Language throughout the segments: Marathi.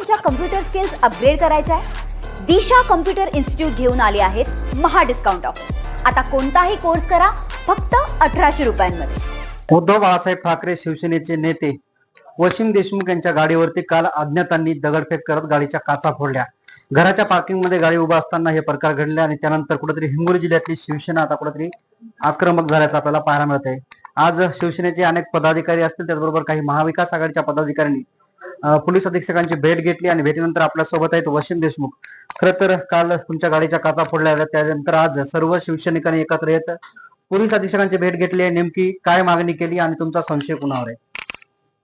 तुमच्या कम्प्युटर स्किल्स अपग्रेड करायच्या आहे? दिशा कम्प्युटर इन्स्टिट्यूट घेऊन आले आहेत महा डिस्काउंट ऑफर। आता कोणताही कोर्स करा फक्त 1800 रुपयांमध्ये। उद्धव बाळासाहेब ठाकरे शिवसेनेचे नेते वशिम देशमुख यांच्या गाडीवरती काल अज्ञातांनी दगडफेक करत गाडीच्या काचा फोडल्या। घराच्या पार्किंगमध्ये गाडी उभा असताना हे प्रकार घडले आणि त्यानंतर कुठेतरी हिंगोली जिल्ह्यातली शिवसेना आता कुठेतरी आक्रमक झाल्याचं आपल्याला पाहायला मिळत आहे। आज शिवसेनेचे अनेक पदाधिकारी असतील, त्याचबरोबर काही महाविकास आघाडीच्या पदाधिकाऱ्यांनी पोलीस अधीक्षकांची भेट घेतली आणि भेटीनंतर आपल्या सोबत आहेत वशिम देशमुख। खरं तर काल तुमच्या गाडीच्या काचा फोडल्या गेल्या, त्यानंतर आज सर्व शिवसैनिकांनी एकत्र येत पोलीस अधीक्षकांची भेट घेतली आहे। नेमकी काय मागणी केली आणि तुमचा संशय कुणावर आहे?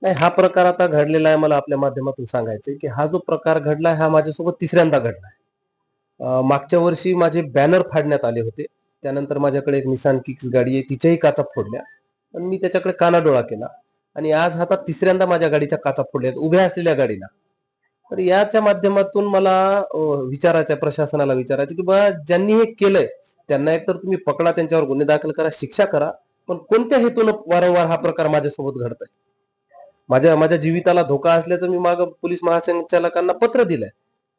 नाही, हा प्रकार आता घडलेला आहे। मला आपल्या माध्यमातून सांगायचंय की हा जो प्रकार घडला हा माझ्यासोबत तिसऱ्यांदा घडला आहे। मागच्या वर्षी माझे बॅनर फाडण्यात आले होते, त्यानंतर माझ्याकडे एक निसान किक्स गाडी आहे, तिच्याही काचा फोडल्या, पण मी त्याच्याकडे कानाडोळा केला आणि आज आता तिसऱ्यांदा माझ्या गाडीच्या काचा फोडल्या उभ्या असलेल्या गाडीला। तर याच्या माध्यमातून मला विचारायचं, प्रशासनाला विचारायचं की बा ज्यांनी हे केलंय त्यांना एकतर तुम्ही पकडा, त्यांच्यावर गुन्हे दाखल करा, शिक्षा करा, पण कोणत्या हेतून वारंवार हा प्रकार माझ्यासोबत घडतोय? माझ्या जीविताला धोका असल्याचं मी माग पोलीस महासंचालकांना पत्र दिलंय।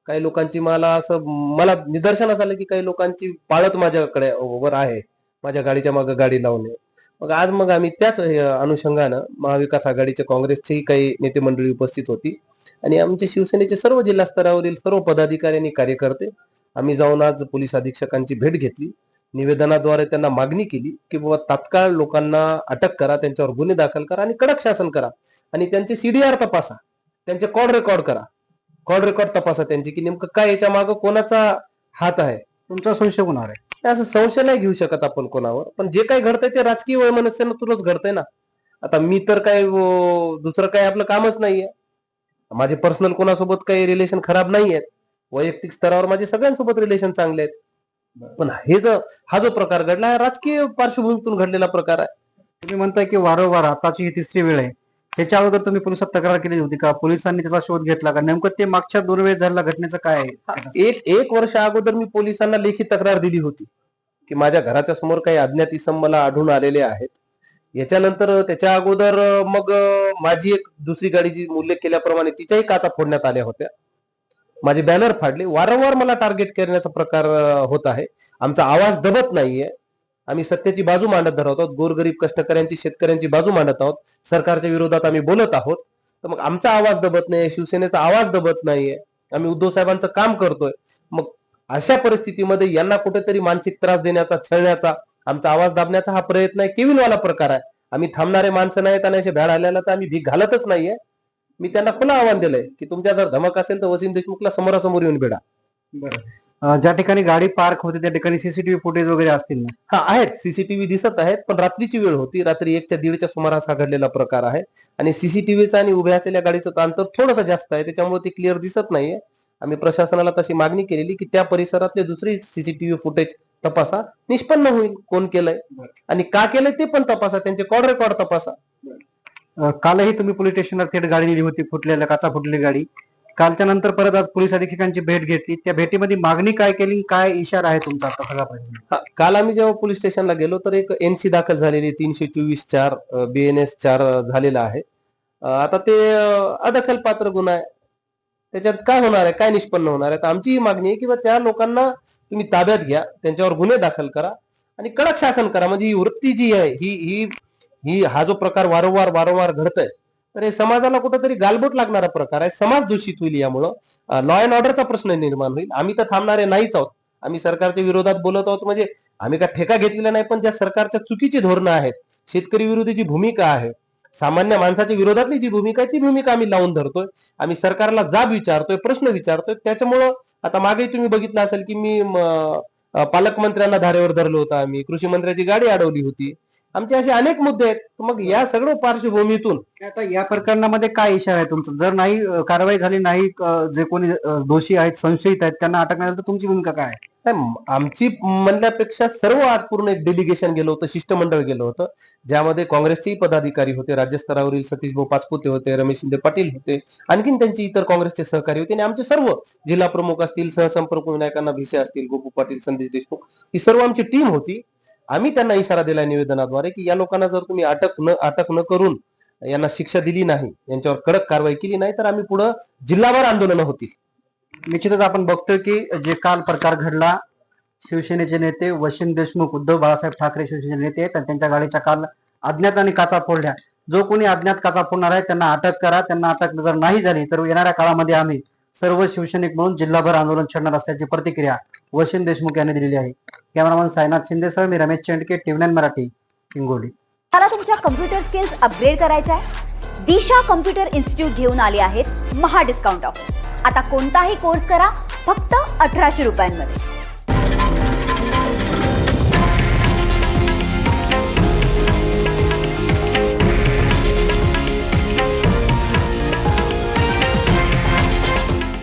काही लोकांची मला निदर्शनास आलं की काही लोकांची पाळत माझ्याकडे वर आहे, माझ्या गाडीच्या मागे गाडी लावणे। मग आज आम्ही त्याच अनुषंगानं महाविकास आघाडीच्या काँग्रेसचेही काही नेते मंडळी उपस्थित होती आणि आमचे शिवसेनेचे सर्व जिल्हा स्तरावरील सर्व पदाधिकारी आणि कार्यकर्ते आम्ही जाऊन आज पोलीस अधीक्षकांची भेट घेतली। निवेदनाद्वारे त्यांना मागणी केली की बाबा तात्काळ लोकांना अटक करा, त्यांच्यावर गुन्हे दाखल करा आणि कडक शासन करा आणि त्यांचे सीडीआर तपासा, त्यांचे कॉल रेकॉर्ड तपासा त्यांची की नेमकं काय याच्या मागे कोणाचा हात आहे। तुमचा संशय कुणावर आहे? असं संशय नाही घेऊ शकत आपण कोणावर, पण जे काही घडतंय ते राजकीय वैमनस्यातूनच घडतंय ना। आता मी तर काय दुसरं काय आपलं कामच नाहीये, माझे पर्सनल कोणासोबत काही रिलेशन खराब नाही आहेत, वैयक्तिक स्तरावर माझे सगळ्यांसोबत रिलेशन चांगले आहेत। पण हा जो प्रकार घडला हा राजकीय पार्श्वभूमीतून घडलेला प्रकार आहे। तुम्ही म्हणताय की वारंवार आताची ही तिसरी वेळ आहे, त्याच्या अगोदर तुम्ही पोलिसात तक्रार केली होती का? पोलिसांनी त्याचा शोध घेतला का? नेमकं ते मागच्या 2 वेळेस झालेल्या घटनेचं काय आहे? एक वर्ष अगोदर मी पोलिसांना लेखी तक्रार दिली होती की माझ्या घराच्या समोर काही अज्ञात इसम मला आढळून आलेले आहेत। याच्यानंतर त्याच्या अगोदर मग माझी एक दुसरी गाडी जी उल्लेख केल्याप्रमाणे तिच्याही काचा फोडण्यात आल्या होत्या, माझे बॅनर फाडले। वारंवार मला टार्गेट करण्याचा प्रकार होत आहे। आमचा आवाज दबत नाहीये, आम्ही सत्याची बाजू मांडत आहोत, गोरगरीब कष्टकऱ्यांची शेतकऱ्यांची बाजू मांडत आहोत, सरकारच्या विरोधात आम्ही बोलत आहोत। तर मग आमचा आवाज दबत नाही, शिवसेनेचा आवाज दबत नाहीये, आम्ही उद्धव साहेबांचं काम करतोय। मग अशा परिस्थितीमध्ये यांना कुठेतरी मानसिक त्रास देण्याचा, छळण्याचा, आमचा आवाज दाबण्याचा हा प्रयत्न आहे, केविलवाला प्रकार आहे। आम्ही थांबणारे माणसं नाहीत आणि असे भ्याड आल्याला तर आम्ही भीक घालतच नाहीये। मी त्यांना खुलं आव्हान दिलंय की तुमच्या जर धमक असेल तर वसीम देशमुखला समोरासमोर येऊन भेटा। ज्या ठिकाणी गाडी पार्क होती त्या ठिकाणी सीसीटीव्ही फुटेज वगैरे असतील ना? हा, आहेत, सीसीटीव्ही दिसत आहेत, पण रात्रीची वेळ होती, रात्री 1च्या 1:30च्या सुमारास हा घडलेला प्रकार आहे आणि सीसीटीव्हीचा आणि उभ्या असलेल्या गाडीचं अंतर थोडंसं जास्त आहे, त्याच्यामुळे ते क्लिअर दिसत नाहीये। आम्ही प्रशासनाला तशी मागणी केलेली की त्या परिसरातले दुसरी सीसीटीव्ही फुटेज तपासा, निष्पन्न होईल कोण केलंय आणि का केलंय ते पण तपासा, त्यांचे कॉल रेकॉर्ड तपासा। कालही तुम्ही पोलीस स्टेशनला थेट गाडी नेली होती, फुटलेल्या काचा फुटलेली गाडी। कालच्या नंतर परत आज पोलीस अधीक्षकांची भेट घेतली, त्या भेटीमध्ये मागणी काय केली, काय इशारा आहे तुमचा आता सगळा प्रश्न? काल आम्ही जेव्हा पोलीस स्टेशनला गेलो तर एक एनसी दाखल झालेली 324/4 BNS 4 झालेला आहे। आता ते अदखल पात्र गुन्हा आहे, त्याच्यात काय होणार आहे, काय निष्पन्न होणार आहे? तर आमची ही मागणी आहे की त्या लोकांना तुम्ही ताब्यात घ्या, त्यांच्यावर गुन्हे दाखल करा आणि कडक शासन करा। म्हणजे ही वृत्ती जी आहे ही हा जो प्रकार वारंवार घडतोय तर हे समाजाला कुठेतरी गालबोट लागणारा प्रकार आहे, समाज दूषित होईल, यामुळं लॉ अँड ऑर्डरचा प्रश्न निर्माण होईल। आम्ही तर थांबणारे नाहीच आहोत, आम्ही सरकारच्या विरोधात बोलत आहोत। म्हणजे आम्ही काय ठेका घेतलेला नाही, पण ज्या सरकारच्या चुकीची धोरणं आहेत, शेतकरी विरोधीची भूमिका आहे, सामान्य माणसाच्या विरोधातली जी भूमिका आहे ती भूमिका आम्ही लावून धरतोय। आम्ही सरकारला जाब विचारतोय, प्रश्न विचारतोय। त्याच्यामुळं आता मागेही तुम्ही बघितलं असेल की मी पालकमंत्र्यांना धारेवर धरलं होतं, आम्ही कृषी मंत्र्याची गाडी अडवली होती, आमचे असे अनेक मुद्दे आहेत। मग या सगळं पार्श्वभूमीतून आता या प्रकरणामध्ये काय इशारा आहे तुमचा? जर नाही कारवाई झाली नाही, जे कोणी दोषी आहेत, संशयित आहेत, त्यांना अटक नाही झाली तर तुमची भूमिका काय आहे? आमची म्हणण्यापेक्षा सर्व आज पूर्ण एक डेलिगेशन गेलं होतं, शिष्टमंडळ गेलं होतं, ज्यामध्ये काँग्रेसचेही पदाधिकारी होते, राज्यस्तरावरील सतीश भाऊ पाचपुते होते, रमेश शिंदे पाटील होते, आणखीन त्यांची इतर काँग्रेसचे सहकारी होते आणि आमचे सर्व जिल्हा प्रमुख असतील, सहसंपर्क विनायकांना भिसे असतील, गोपू पाटील, संदेश देशमुख, ही सर्व आमची टीम होती। आम्ही त्यांना इशारा दिला निवेदनाद्वारे की या लोकांना जर तुम्ही अटक न करून यांना शिक्षा दिली नाही, यांच्यावर कडक कारवाई केली नाही, तर आम्ही पुढे जिल्हाभर आंदोलनं होतील. निश्चितच आपण बघतोय की जे काल प्रकार घडला, शिवसेनेचे नेते वशिम देशमुख, उद्धव बाळासाहेब ठाकरे शिवसेनेचे नेते आहेत आणि त्यांच्या गाडीच्या काल अज्ञातांनी काचा फोडल्या. जो कोणी अज्ञात काचा फोडणार आहे त्यांना अटक करा. त्यांना अटक जर नाही झाली तर येणाऱ्या काळामध्ये आम्ही सर्व शिवसैनिक म्हणून जिल्हाभर आंदोलन छेडणार असल्याची प्रतिक्रिया वशिम देशमुख यांनी दिलेली आहे. कॅमेरामन सायनाथ शिंदेसह मी रमेश चेंडके, TV9 मराठी, हिंगोली. मला तुमच्या कम्प्युटर स्किल्स अपग्रेड करायच्या आहे? दिशा कम्प्युटर इन्स्टिट्यूट घेऊन आले आहेत महा डिस्काउंट ऑफर. आता कोणताही कोर्स करा फक्त 1800 रुपयांमध्ये.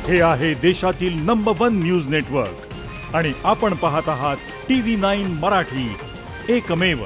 हे आहे देशातील नंबर 1 न्यूज नेटवर्क आणि आपण पाहत आहात TV9 मराठी, एकमेव.